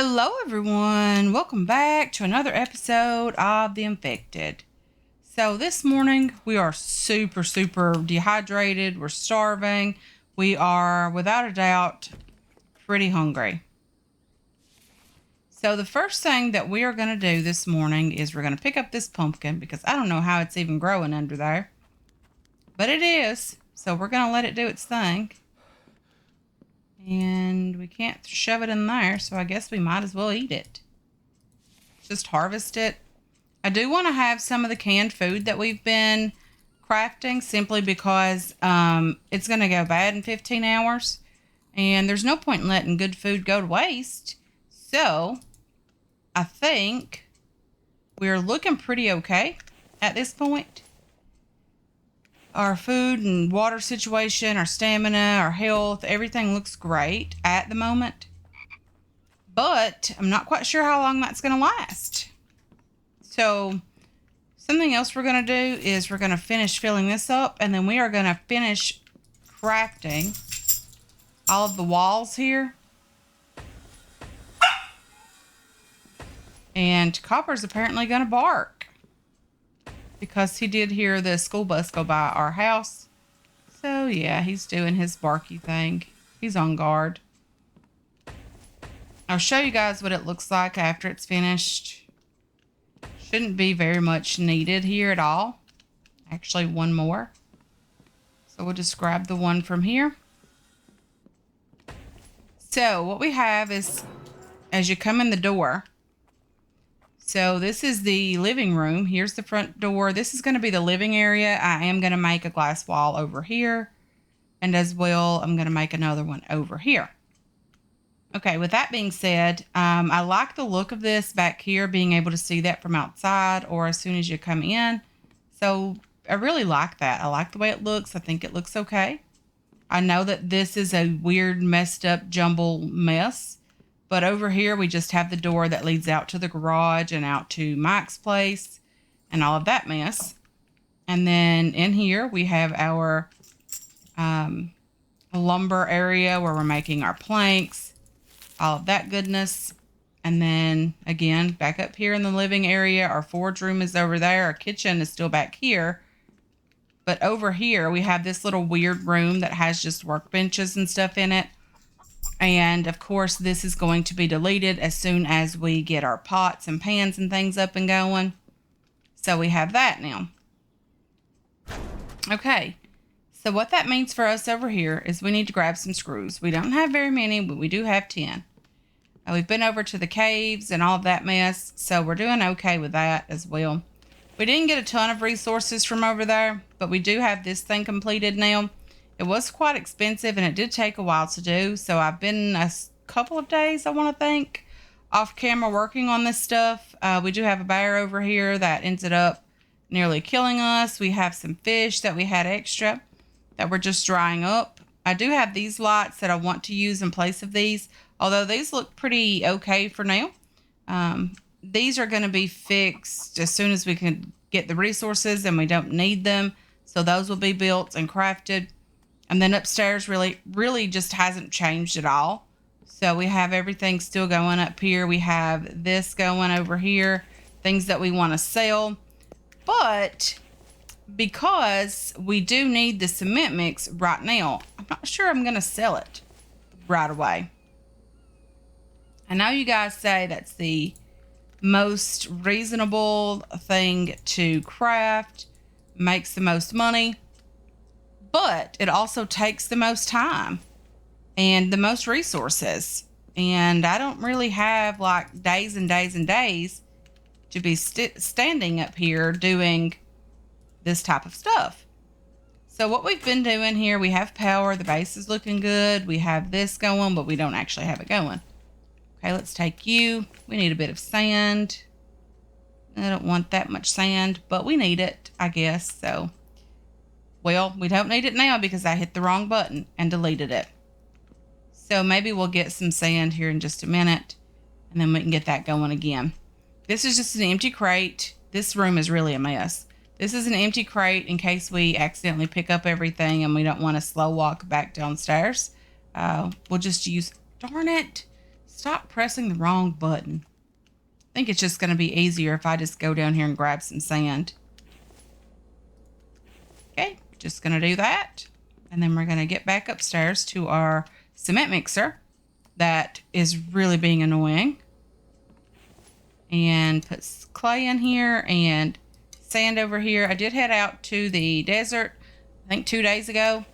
Hello, everyone. Welcome back to another episode of The Infected. So, this morning we are super dehydrated. We're starving. We are, without a doubt, pretty hungry. So, the first thing that we are going to do this morning is we're going to pick up this pumpkin because I don't know how it's even growing under there, but it is. So, we're going to let it do its thing. And we can't shove it in there, so I guess we might as well eat it. Just harvest it. I do want to have some of the canned food that we've been crafting simply because it's going to go bad in 15 hours. And there's no point in letting good food go to waste. So I think we're looking pretty okay at this point. Our food and water situation, our stamina, our health, everything looks great at the moment. But I'm not quite sure how long that's going to last. So something else we're going to do is we're going to finish filling this up, and then we are going to finish crafting all of the walls here. And Copper's apparently going to bark because he did hear the school bus go by our house. So yeah, he's doing his barky thing. He's on guard. I'll show you guys what it looks like after it's finished. Shouldn't be very much needed here at all. Actually, one more. So we'll just grab the one from here. So what we have is, as you come in the door, so this is the living room. Here's the front door. This is going to be the living area. I am going to make a glass wall over here. And as well, I'm going to make another one over here. Okay, with that being said, I like the look of this back here, being able to see that from outside or as soon as you come in. So I really like that. I like the way it looks. I think it looks okay. I know that this is a weird, messed up, jumble mess. But over here, we just have the door that leads out to the garage and out to Mike's place and all of that mess. And then in here, we have our lumber area where we're making our planks, all of that goodness. And then again, back up here in the living area, our forge room is over there. Our kitchen is still back here. But over here, we have this little weird room that has just workbenches and stuff in it. And of course, this is going to be deleted as soon as we get our pots and pans and things up and going. So we have that now. Okay. So what that means for us over here is we need to grab some screws. We don't have very many, but we do have 10. We've been over to the caves and all of that mess. So we're doing okay with that as well. We didn't get a ton of resources from over there, but we do have this thing completed now. It was quite expensive and it did take a while to do. So I've been a couple of days, I want to think, off camera working on this stuff. We do have a bear over here that ended up nearly killing us. We have some fish that we had extra that were just drying up. I do have these lights that I want to use in place of these, although these look pretty okay for now. These are going to be fixed as soon as we can get the resources and we don't need them. So those will be built and crafted. And then upstairs really just hasn't changed at all. So we have everything still going up here. We have this going over here, things that we want to sell. But because we do need the cement mix right now, I'm not sure I'm going to sell it right away. I know you guys say that's the most reasonable thing to craft, makes the most money. But it also takes the most time and the most resources. And I don't really have like days and days and days to be standing up here doing this type of stuff. So what we've been doing here, we have power. The base is looking good. We have this going, but we don't actually have it going. Okay, let's take you. We need a bit of sand. I don't want that much sand, but we need it, I guess. So, well, we don't need it now because I hit the wrong button and deleted it. So maybe we'll get some sand here in just a minute and then we can get that going again. This is just an empty crate. This room is really a mess. This is an empty crate in case we accidentally pick up everything and we don't want to slow walk back downstairs. We'll just use, darn it, Stop pressing the wrong button. I think it's just going to be easier if I just go down here and grab some sand. Okay, just going to do that. And then we're going to get back upstairs to our cement mixer that is really being annoying. And put clay in here and sand over here. I did head out to the desert, I think 2 days ago,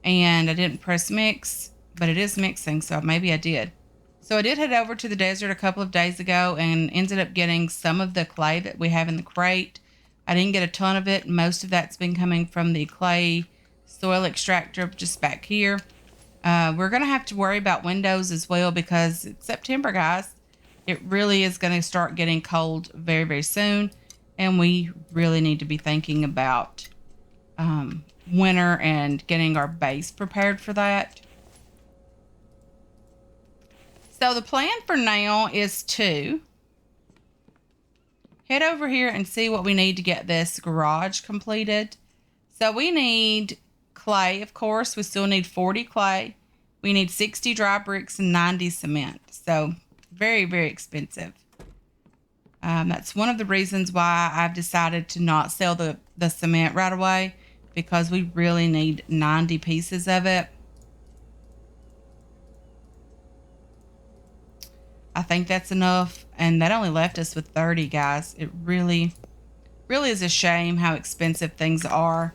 and I didn't press mix, but it is mixing, so maybe I did. So I did head over to the desert a couple of days ago and ended up getting some of the clay that we have in the crate. I didn't get a ton of it. Most of that's been coming from the clay soil extractor just back here. We're going to have to worry about windows as well because it's September, guys. It really is going to start getting cold very, very soon. And we really need to be thinking about winter and getting our base prepared for that. So the plan for now is to head over here and see what we need to get this garage completed. So we need clay, of course. We still need 40 clay. We need 60 dry bricks and 90 cement. So very, very expensive. That's one of the reasons why I've decided to not sell the cement right away, because we really need 90 pieces of it. I think that's enough, and that only left us with 30, guys. It really is a shame how expensive things are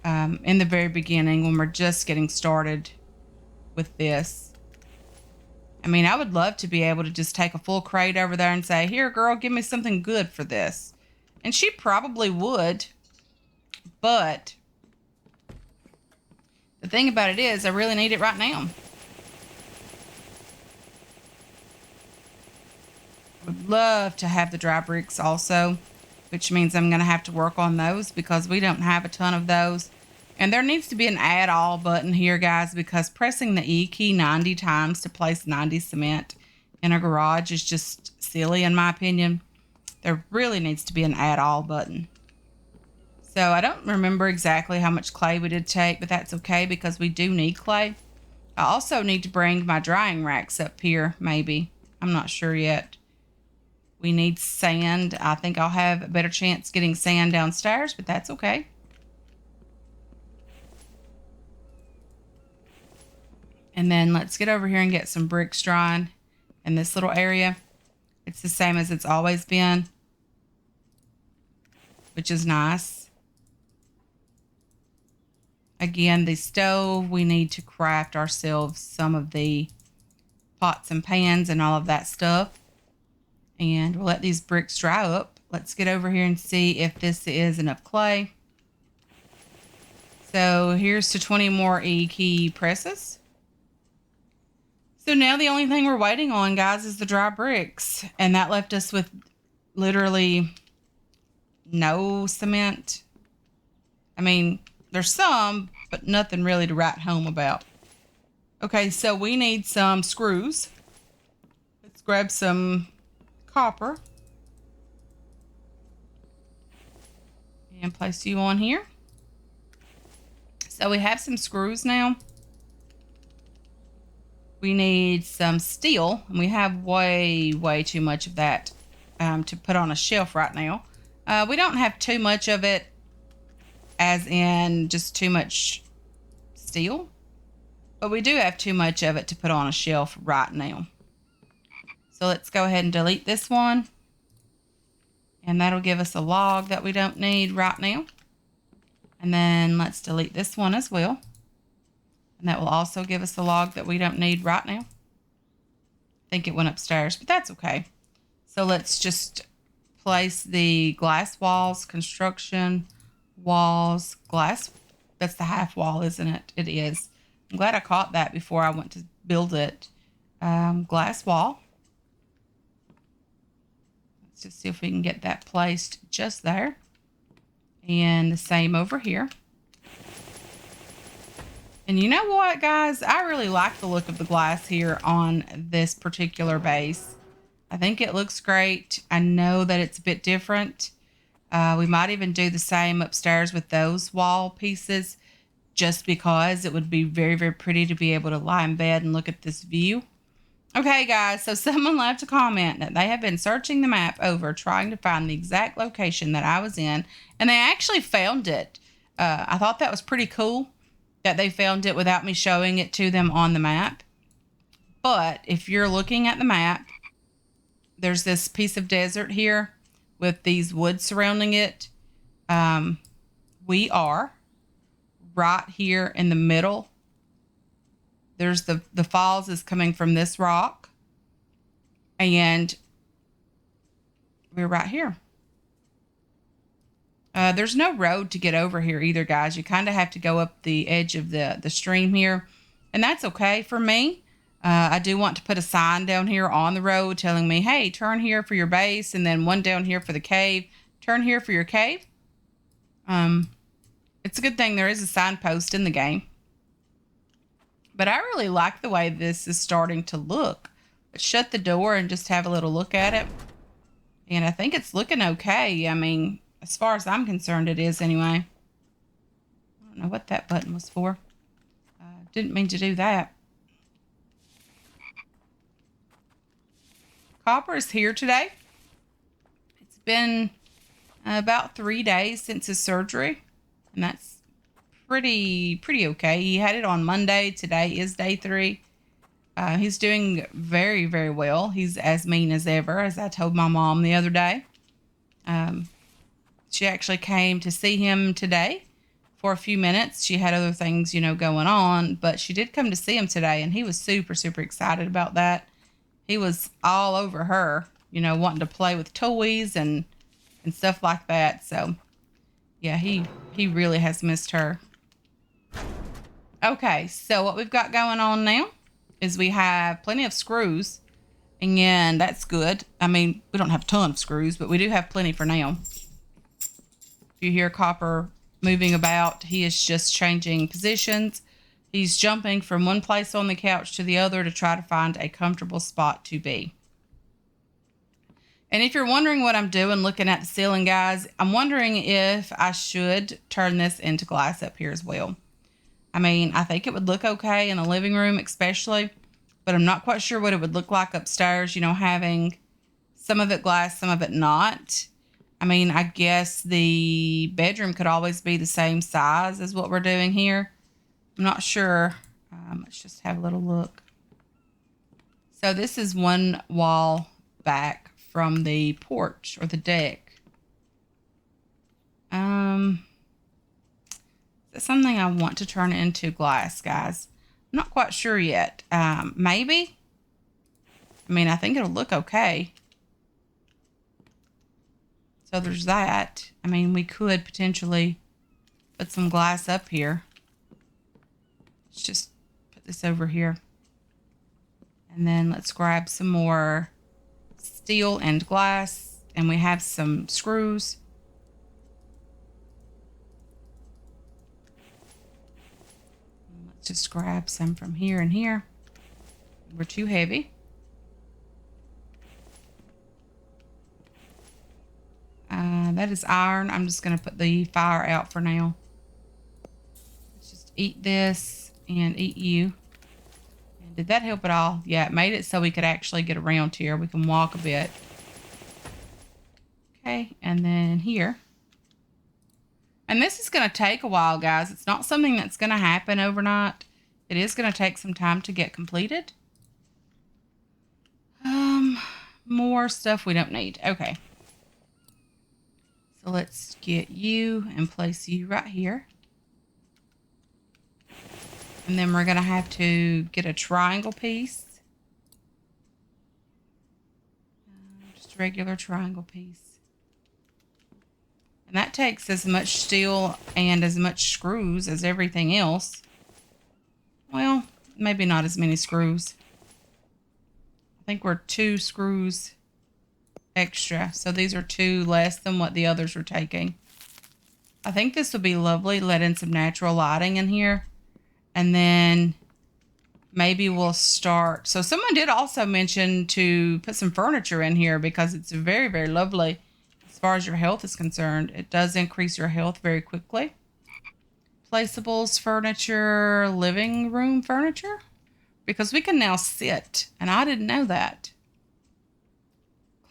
in the very beginning when we're just getting started with this. I mean, I would love to be able to just take a full crate over there and say, here, girl, give me something good for this. And she probably would. But the thing about it is, I really need it right now. I would love to have the dry bricks also, which means I'm going to have to work on those because we don't have a ton of those. And there needs to be an add all button here, guys, because pressing the E key 90 times to place 90 cement in a garage is just silly, in my opinion. There really needs to be an add all button. So I don't remember exactly how much clay we did take, but that's okay because we do need clay. I also need to bring my drying racks up here, maybe. I'm not sure yet. We need sand. I think I'll have a better chance getting sand downstairs, but that's okay. And then let's get over here and get some bricks drying in this little area. It's the same as it's always been, which is nice. Again, the stove, we need to craft ourselves some of the pots and pans and all of that stuff. And we'll let these bricks dry up. Let's get over here and see if this is enough clay. So here's to 20 more E key presses. So now the only thing we're waiting on, guys, is the dry bricks. And that left us with literally no cement. I mean, there's some, but nothing really to write home about. Okay, so we need some screws. Let's grab some copper. And place you on here. So we have some screws now. We need some steel, and we have way too much of that to put on a shelf right now. We don't have too much of it, as in just too much steel, but we do have too much of it to put on a shelf right now. So let's go ahead and delete this one, and that'll give us a log that we don't need right now. And then let's delete this one as well. And that will also give us a log that we don't need right now. I think it went upstairs, but that's okay. So let's just place the glass walls, construction walls, glass. That's the half wall, isn't it? It is. I'm glad I caught that before I went to build it. Glass wall. Let's just see if we can get that placed just there. And the same over here. And you know what, guys? I really like the look of the glass here on this particular base. I think it looks great. I know that it's a bit different. We might even do the same upstairs with those wall pieces, just because it would be very pretty to be able to lie in bed and look at this view. Okay, guys, so someone left a comment that they have been searching the map over trying to find the exact location that I was in, and they actually found it. I thought that was pretty cool that they found it without me showing it to them on the map. But if you're looking at the map, there's this piece of desert here with these woods surrounding it. We are right here in the middle. There's the falls is coming from this rock, and we're right here. There's no road to get over here either, guys. You kind of have to go up the edge of the stream here, and that's okay for me. I do want to put a sign down here on the road telling me, hey, turn here for your base, and then one down here for the cave. Turn here for your cave. It's a good thing there is a signpost in the game. But I really like the way this is starting to look. Let's shut the door and just have a little look at it. And I think it's looking okay. I mean, as far as I'm concerned, it is anyway. I don't know what that button was for. Didn't mean to do that. Copper is here today. It's been about 3 days since his surgery. And that's pretty okay. He had it on Monday. Today is day 3. He's doing very, very well. He's as mean as ever, as I told my mom the other day. She actually came to see him today for a few minutes. She had other things, going on, but she did come to see him today, and he was super, super excited about that. He was all over her, wanting to play with toys and stuff like that. So, yeah, he really has missed her. Okay, so what we've got going on now is we have plenty of screws, and that's good. I mean, we don't have a ton of screws, but we do have plenty for now. If you hear Copper moving about, he is just changing positions. He's jumping from one place on the couch to the other to try to find a comfortable spot to be. And if you're wondering what I'm doing looking at the ceiling, guys, I'm wondering if I should turn this into glass up here as well. I mean, I think it would look okay in the living room especially, but I'm not quite sure what it would look like upstairs, having some of it glass, some of it not. I mean, I guess the bedroom could always be the same size as what we're doing here. I'm not sure. Let's just have a little look. So this is one wall back from the porch or the deck. Is that something I want to turn into glass, guys? I'm not quite sure yet. Maybe. I mean, I think it'll look okay. So there's that. I mean, we could potentially put some glass up here. Let's just put this over here. And then let's grab some more steel and glass. And we have some screws. Let's just grab some from here and here. We're too heavy. That is iron. I'm just going to put the fire out for now. Let's just eat this and eat you. And did that help at all? Yeah, it made it so we could actually get around here. We can walk a bit. Okay, and then here. And this is going to take a while, guys. It's not something that's going to happen overnight. It is going to take some time to get completed. More stuff we don't need. Okay. So let's get you and place you right here. And then we're going to have to get a triangle piece. Just a regular triangle piece. And that takes as much steel and as much screws as everything else. Well, maybe not as many screws. I think we're 2 screws extra. So these are 2 less than what the others were taking. I think this would be lovely. Let in some natural lighting in here. And then maybe we'll start. So someone did also mention to put some furniture in here because it's very, very lovely as far as your health is concerned. It does increase your health very quickly. Placeables, furniture, living room furniture. because we can now sit, and I didn't know that.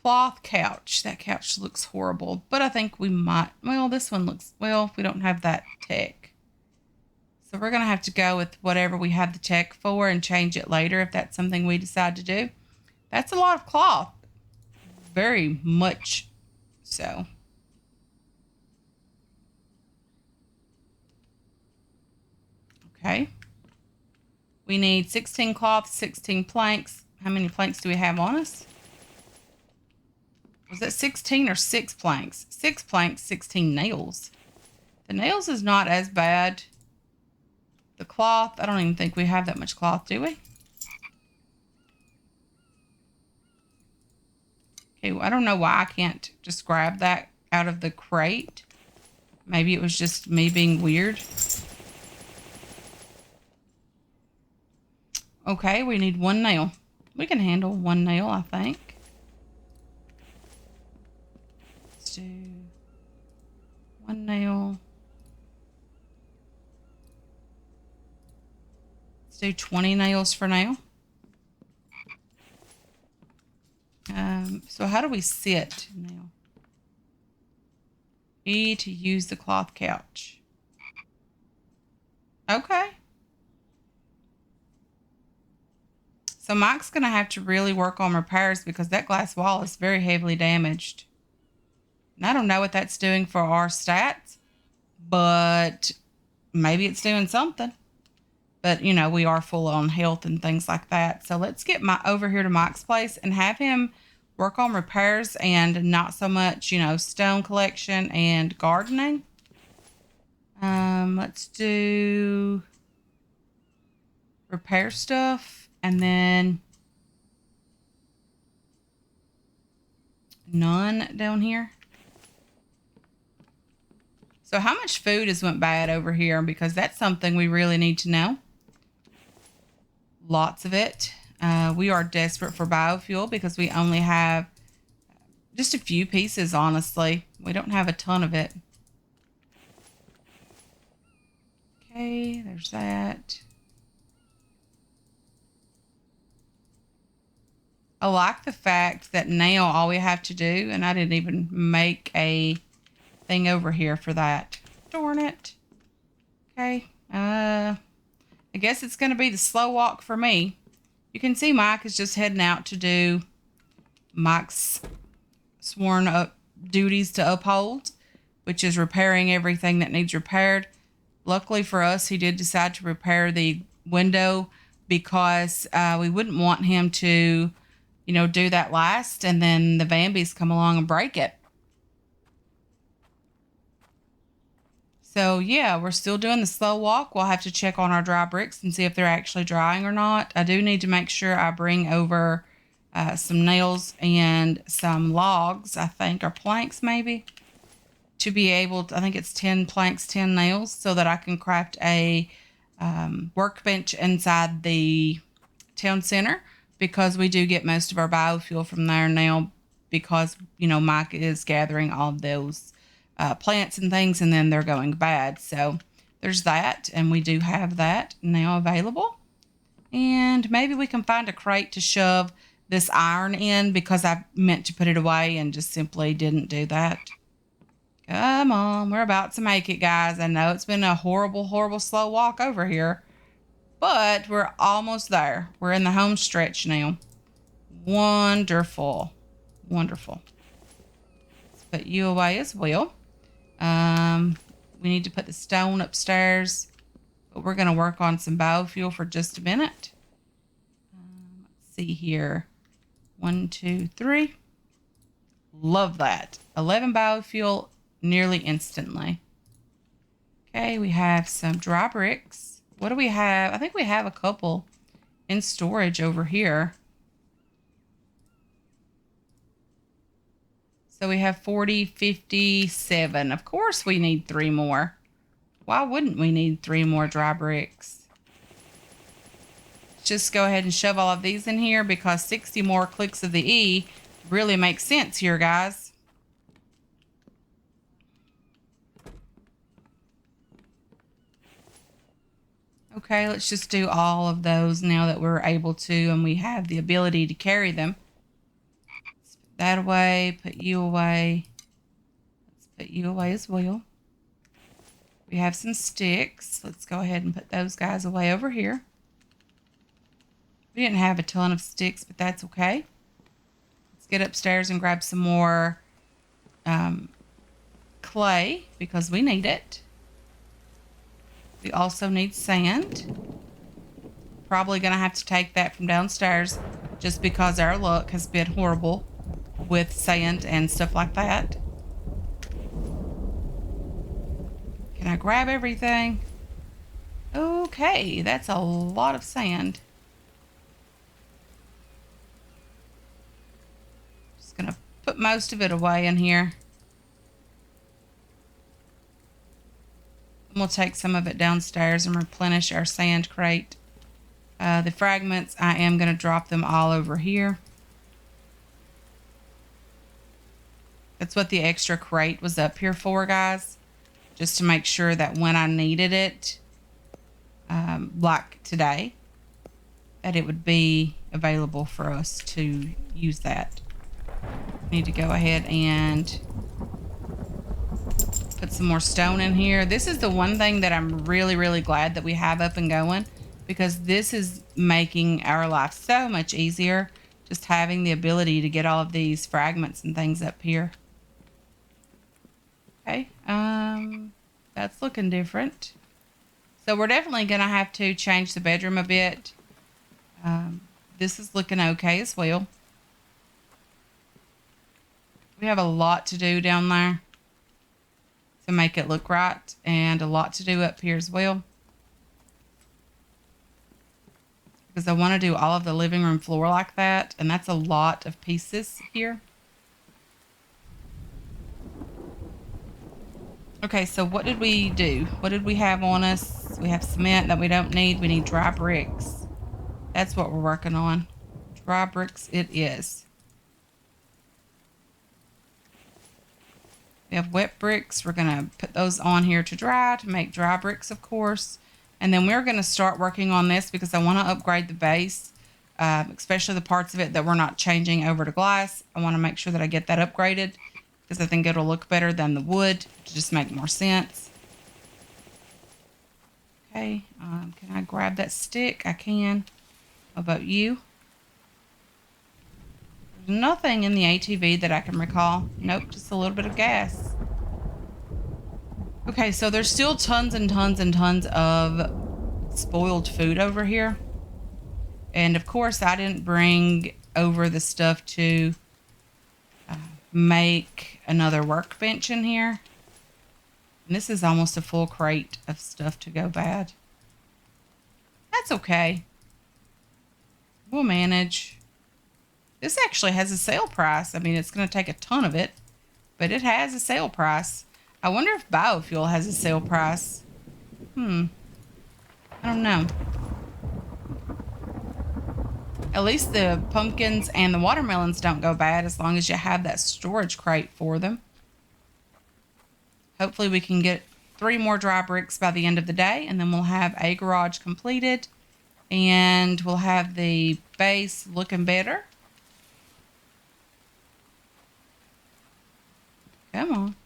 Cloth couch. That couch looks horrible, but I think we might. Well, this one looks, well, we don't have that tech. So we're going to have to go with whatever we have the tech for and change it later if that's something we decide to do. That's a lot of cloth. Very much so. Okay. We need 16 cloth, 16 planks. How many planks do we have on us? Was it 16 or 6 planks? 6 planks, 16 nails. The nails is not as bad. The cloth, I don't even think we have that much cloth, do we? Okay, well, I don't know why I can't just grab that out of the crate. Maybe it was just me being weird. Okay, we need 1 nail. We can handle 1 nail, I think. Let's do 1 nail. Let's do 20 nails for now. So how do we sit now? E to use the cloth couch. Okay. So Mike's going to have to really work on repairs because that glass wall is very heavily damaged. And I don't know what that's doing for our stats, but maybe it's doing something. But, you know, we are full on health and things like that. So let's get over here to Mike's place and have him work on repairs and not so much, you know, stone collection and gardening. Let's do repair stuff and then none down here. So how much food has went bad over here? Because that's something we really need to know. Lots of it. We are desperate for biofuel because we only have just a few pieces, honestly. We don't have a ton of it. Okay, there's that. I like the fact that now all we have to do, and I didn't even make a thing over here for that. Darn it. Okay. I guess it's going to be the slow walk for me. You can see Mike is just heading out to do Mike's sworn duties to uphold, which is repairing everything that needs repaired. Luckily for us, he did decide to repair the window because we wouldn't want him to, you know, do that last and then the Bambies come along and break it. So, yeah, we're still doing the slow walk. We'll have to check on our dry bricks and see if they're actually drying or not. I do need to make sure I bring over some nails and some logs, I think, or planks maybe, to be able to, I think it's 10 planks, 10 nails, so that I can craft a workbench inside the town center because we do get most of our biofuel from there now because, you know, Mike is gathering all of those plants and things, and then they're going bad. So there's that, and we do have that now available. And maybe we can find a crate to shove this iron in because I meant to put it away and just simply didn't do that. Come on, we're about to make it, guys. I know it's been a horrible, horrible slow walk over here, but we're almost there. We're in the home stretch now. Wonderful. Wonderful. Let's put you away as well. We need to put the stone upstairs, but we're going to work on some biofuel for just a minute. Let's see here. 1, 2, 3. Love that. 11 biofuel nearly instantly. Okay, we have some dry bricks. What do we have? I think we have a couple in storage over here. So we have 40, 57. Of course we need 3 more. Why wouldn't we need 3 more dry bricks? Let's just go ahead and shove all of these in here because 60 more clicks of the E really makes sense here, guys. Okay, let's just do all of those now that we're able to and we have the ability to carry them. Let's put that away, put you away. Let's put you away as well. We have some sticks. Let's go ahead and put those guys away over here. We didn't have a ton of sticks, but that's okay. Let's get upstairs and grab some more clay because we need it. We also need sand. Probably going to have to take that from downstairs just because our luck has been horrible with sand and stuff like that. Can I grab everything? Okay, that's a lot of sand. Just going to put most of it away in here. And we'll take some of it downstairs and replenish our sand crate. The fragments, I am going to drop them all over here. That's what the extra crate was up here for, guys. Just to make sure that when I needed it, like today, that it would be available for us to use that. Need to go ahead and put some more stone in here. This is the one thing that I'm really, really glad that we have up and going, because this is making our life so much easier, just having the ability to get all of these fragments and things up here. Okay, that's looking different. So we're definitely going to have to change the bedroom a bit. This is looking okay as well. We have a lot to do down there to make it look right, and a lot to do up here as well. Because I want to do all of the living room floor like that, and that's a lot of pieces here. Okay, so what did we do? What did we have on us? We have cement that we don't need. We need dry bricks. That's what we're working on. Dry bricks it is. We have wet bricks. We're going to put those on here to dry, to make dry bricks, of course. And then we're going to start working on this because I want to upgrade the base, especially the parts of it that we're not changing over to glass. I want to make sure that I get that upgraded because I think it'll look better than the wood to just make more sense. Okay, can I grab that stick? I can. How about you? There's nothing in the ATV that I can recall. Nope, just a little bit of gas. Okay, so there's still tons and tons and tons of spoiled food over here. And of course, I didn't bring over the stuff to make another workbench in here. And this is almost a full crate of stuff to go bad. That's okay. We'll manage. This actually has a sale price. I mean, it's going to take a ton of it, but it has a sale price. I wonder if biofuel has a sale price. I don't know. At least the pumpkins and the watermelons don't go bad as long as you have that storage crate for them. Hopefully we can get 3 more dry bricks by the end of the day, and then we'll have a garage completed, and we'll have the base looking better. Come on.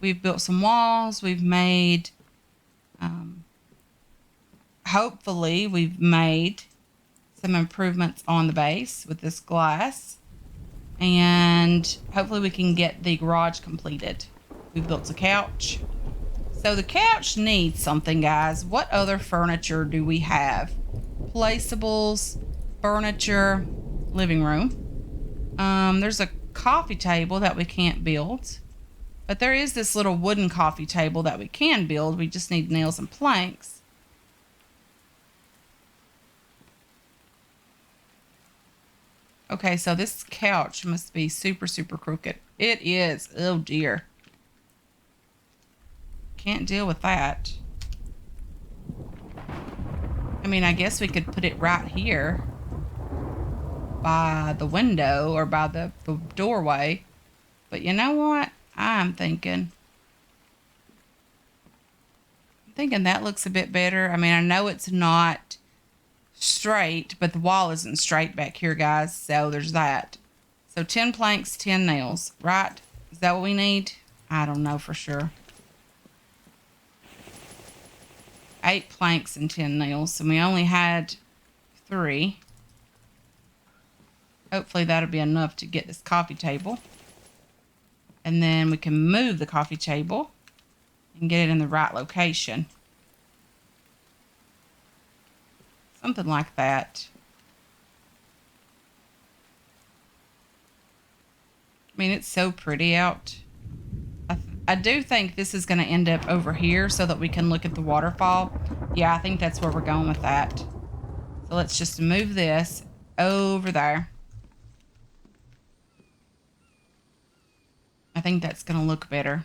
We've built some walls. We've made, hopefully we've made some improvements on the base with this glass, and hopefully we can get the garage completed. We've built a couch. So the couch needs something, guys. What other furniture do we have? Placeables, furniture, living room. There's a coffee table that we can't build, but there is this little wooden coffee table that we can build. We just need nails and planks. Okay, so this couch must be super, super crooked. It is. Oh, dear. Can't deal with that. I mean, I guess we could put it right here by the window or by the doorway. But you know what? I'm thinking thinking that looks a bit better. I mean, I know it's not straight, but the wall isn't straight back here, guys. So there's that. So 10 planks, 10 nails, right? Is that what we need? I don't know for sure. 8 planks and 10 nails. And we only had 3. Hopefully that'll be enough to get this coffee table. And then we can move the coffee table and get it in the right location. Something like that. I mean, it's so pretty out. I do think this is going to end up over here so that we can look at the waterfall. Yeah, I think that's where we're going with that. So let's just move this over there. I think that's going to look better.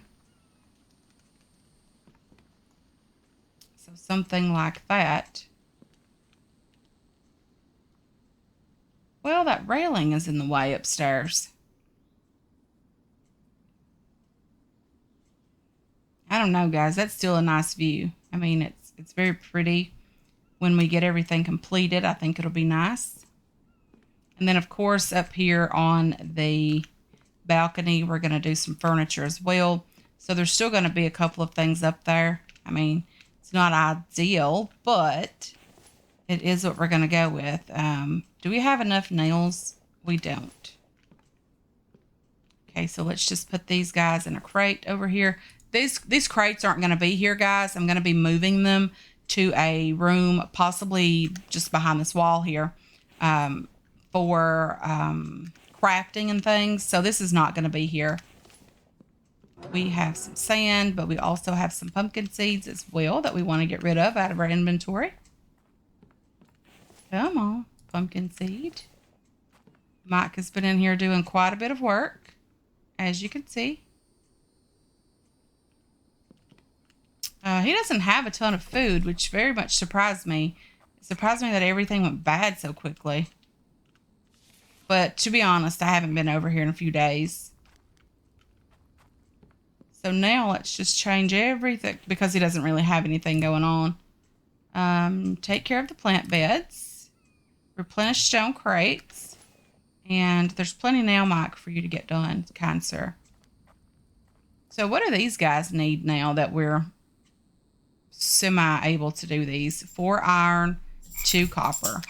So something like that. Well, that railing is in the way upstairs. I don't know, guys. That's still a nice view. I mean, it's very pretty. When we get everything completed, I think it'll be nice. And then, of course, up here on the balcony, we're going to do some furniture as well. So there's still going to be a couple of things up there. I mean, it's not ideal, but it is what we're going to go with. Do we have enough nails? We don't. Okay, so let's just put these guys in a crate over here. These crates aren't going to be here, guys. I'm going to be moving them to a room, possibly just behind this wall here, for crafting and things. So this is not going to be here. We have some sand, but we also have some pumpkin seeds as well that we want to get rid of out of our inventory. Come on, pumpkin seed. Mike has been in here doing quite a bit of work, as you can see. He doesn't have a ton of food, which very much surprised me. It surprised me that everything went bad so quickly. But to be honest, I haven't been over here in a few days. So now let's just change everything because he doesn't really have anything going on. Take care of the plant beds. Replenish stone crates. And there's plenty now, Mike, for you to get done, kind sir. So what do these guys need now that we're semi-able to do these? 4 iron, 2 copper.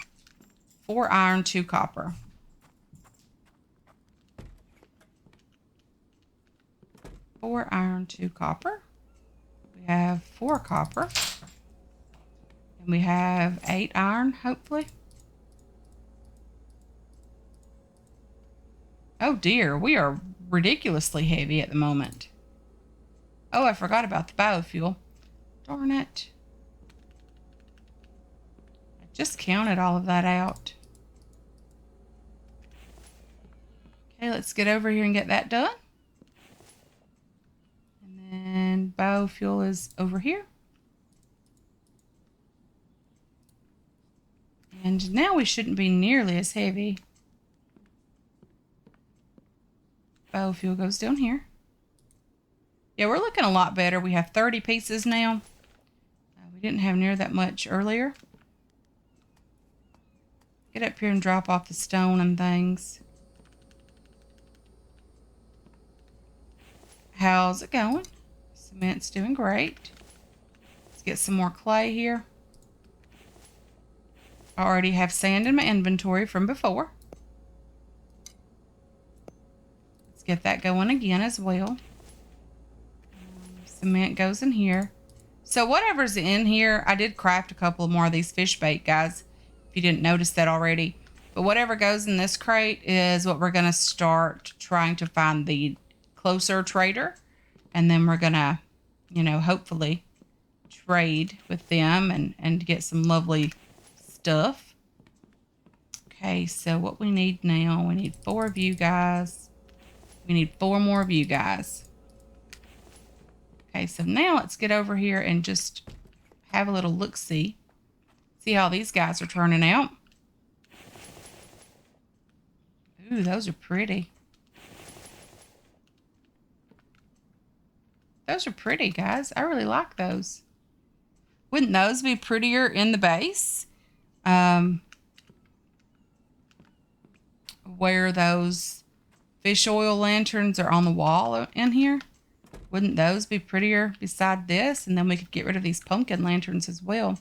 4 iron, 2 copper. 4 iron, 2 copper. We have 4 copper. And we have 8 iron, hopefully. Oh dear, we are ridiculously heavy at the moment. Oh, I forgot about the biofuel. Darn it. I just counted all of that out. Okay, let's get over here and get that done. And then biofuel is over here. And now we shouldn't be nearly as heavy. Biofuel goes down here. Yeah, we're looking a lot better. We have 30 pieces now. We didn't have near that much earlier. Get up here and drop off the stone and things. How's it going? Cement's doing great. Let's get some more clay here. I already have sand in my inventory from before. Let's get that going again as well. Cement goes in here. So whatever's in here, I did craft a couple more of these fish bait, guys, if you didn't notice that already. But whatever goes in this crate is what we're going to start trying to find the closer trader. And then we're going to, you know, hopefully trade with them and get some lovely stuff. Okay, so what we need now, we need 4 of you guys. We need 4 more of you guys. Okay, so now let's get over here and just have a little look-see. See how these guys are turning out. Ooh, those are pretty. Those are pretty, guys. I really like those. Wouldn't those be prettier in the base? Where those fish oil lanterns are on the wall in here. Wouldn't those be prettier beside this? And then we could get rid of these pumpkin lanterns as well.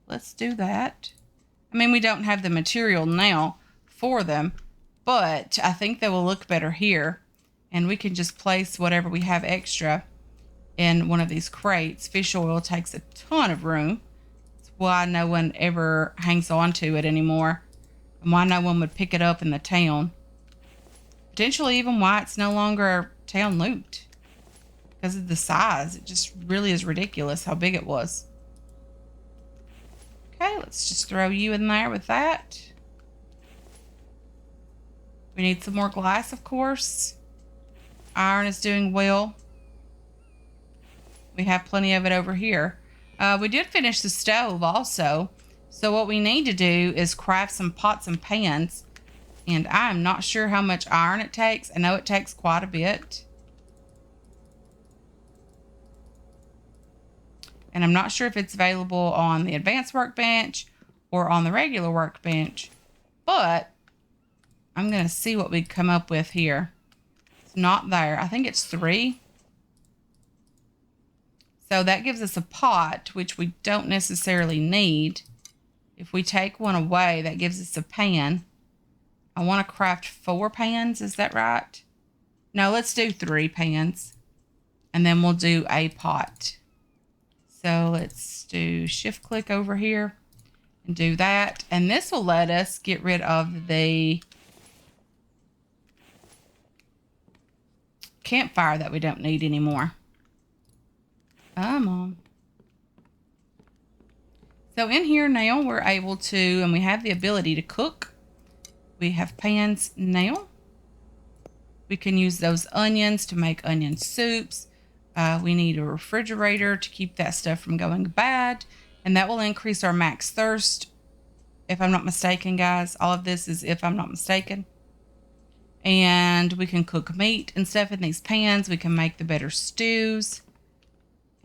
Let's do that. I mean, we don't have the material now for them, but I think they will look better here. And we can just place whatever we have extra in one of these crates. Fish oil takes a ton of room. That's why no one ever hangs on to it anymore. And why no one would pick it up in the town. Potentially even why it's no longer town loot. Because of the size. It just really is ridiculous how big it was. Okay, let's just throw you in there with that. We need some more glass, of course. Iron is doing well. We have plenty of it over here. We did finish the stove also. So what we need to do is craft some pots and pans. And I'm not sure how much iron it takes. I know it takes quite a bit. And I'm not sure if it's available on the advanced workbench or on the regular workbench. But I'm going to see what we come up with here. It's not there. I think it's 3. So that gives us a pot, which we don't necessarily need. If we take one away, that gives us a pan. I want to craft 4 pans. Is that right? No, let's do 3 pans. And then we'll do a pot. So let's do shift click over here and do that. And this will let us get rid of the campfire that we don't need anymore. Come on. So in here now we're able to, and we have the ability to cook. We have pans now. We can use those onions to make onion soups. We need a refrigerator to keep that stuff from going bad. And that will increase our max thirst. If I'm not mistaken, guys. All of this is if I'm not mistaken. And we can cook meat and stuff in these pans. We can make the better stews.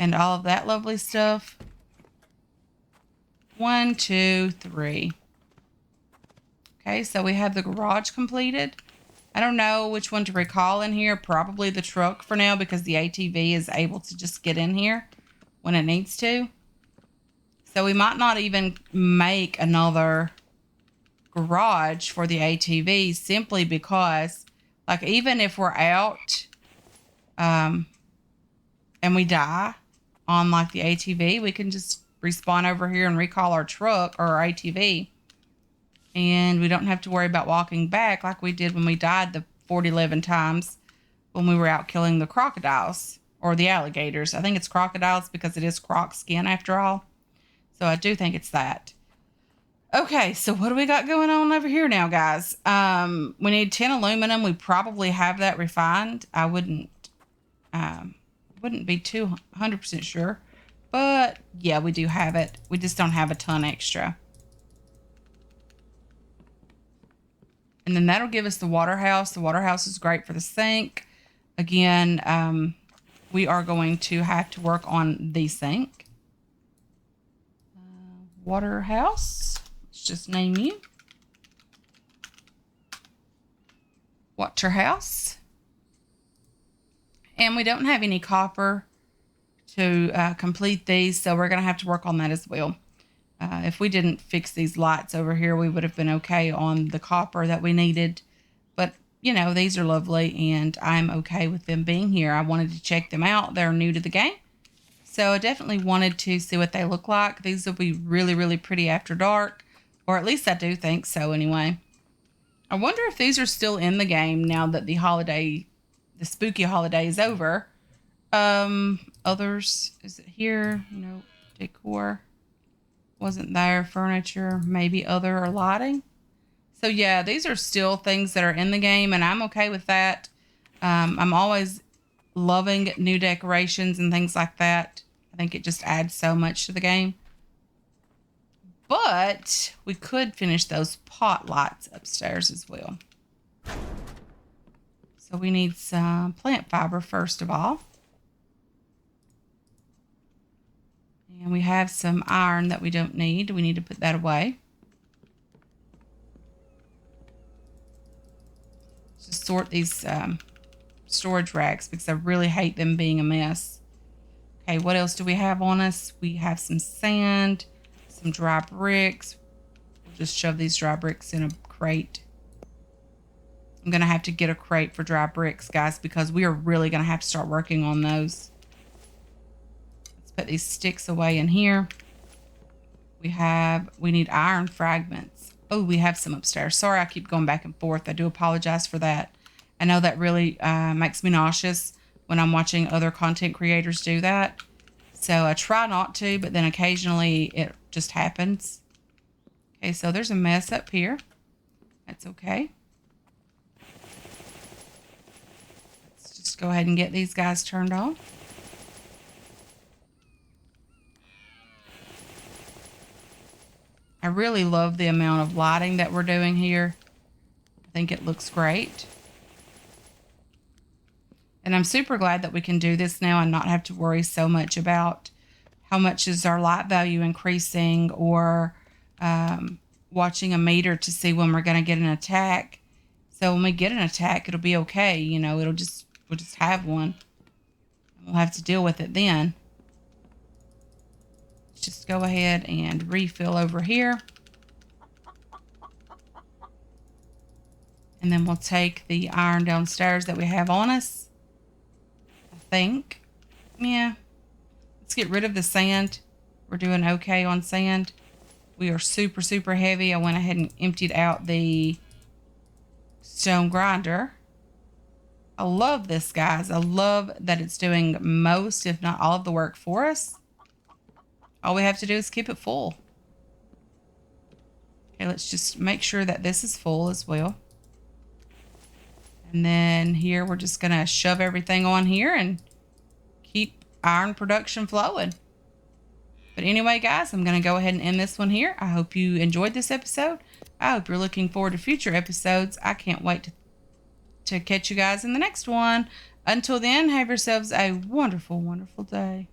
And all of that lovely stuff. 1, 2, 3. Okay, so we have the garage completed. I don't know which one to recall in here. Probably the truck for now because the ATV is able to just get in here when it needs to. So we might not even make another garage for the ATV simply because, like, even if we're out and we die on, like, the ATV, we can just respawn over here and recall our truck or our ATV. And we don't have to worry about walking back like we did when we died the 11 times when we were out killing the crocodiles or the alligators. I think it's crocodiles because it is croc skin after all. So I do think it's that. Okay, so what do we got going on over here now, guys? We need 10 aluminum. We probably have that refined. I wouldn't be 200% sure. But yeah, we do have it. We just don't have a ton extra. And then that'll give us the water house. The water house is great for the sink. Again, we are going to have to work on the sink. Water house. Let's just name you. Water house. And we don't have any copper to complete these, so we're going to have to work on that as well. If we didn't fix these lights over here, we would have been okay on the copper that we needed. But, you know, these are lovely, and I'm okay with them being here. I wanted to check them out. They're new to the game. So I definitely wanted to see what they look like. These will be really, really pretty after dark. Or at least I do think so anyway. I wonder if these are still in the game now that the spooky holiday is over. Others, is it here? No, decor. Wasn't there. Furniture, maybe other or lighting. So yeah, these are still things that are in the game, and I'm okay with that. I'm always loving new decorations and things like that. I think it just adds so much to the game. But we could finish those pot lights upstairs as well. So we need some plant fiber first of all. And we have some iron that we don't need. We need to put that away. Just sort these storage racks because I really hate them being a mess. Okay, what else do we have on us? We have some sand, some dry bricks. We'll just shove these dry bricks in a crate. I'm going to have to get a crate for dry bricks, guys, because we are really going to have to start working on those. Let's put these sticks away in here. We need iron fragments. Oh, we have some upstairs. Sorry, I keep going back and forth. I do apologize for that. I know that really makes me nauseous when I'm watching other content creators do that. So I try not to, but then occasionally it just happens. Okay, so there's a mess up here. That's okay. Let's just go ahead and get these guys turned on. I really love the amount of lighting that we're doing here. I think it looks great. And I'm super glad that we can do this now and not have to worry so much about how much is our light value increasing or watching a meter to see when we're going to get an attack. So when we get an attack, it'll be okay. You know, we'll just have one. We'll have to deal with it then. Let's just go ahead and refill over here. And then we'll take the iron downstairs that we have on us. Think. Yeah. Let's get rid of the sand. We're doing okay on sand. We are super, super heavy. I went ahead and emptied out the stone grinder. I love this, guys. I love that it's doing most, if not all of the work for us. All we have to do is keep it full. Okay, let's just make sure that this is full as well. And then here, we're just going to shove everything on here and keep iron production flowing. But anyway, guys, I'm going to go ahead and end this one here. I hope you enjoyed this episode. I hope you're looking forward to future episodes. I can't wait to catch you guys in the next one. Until then, have yourselves a wonderful, wonderful day.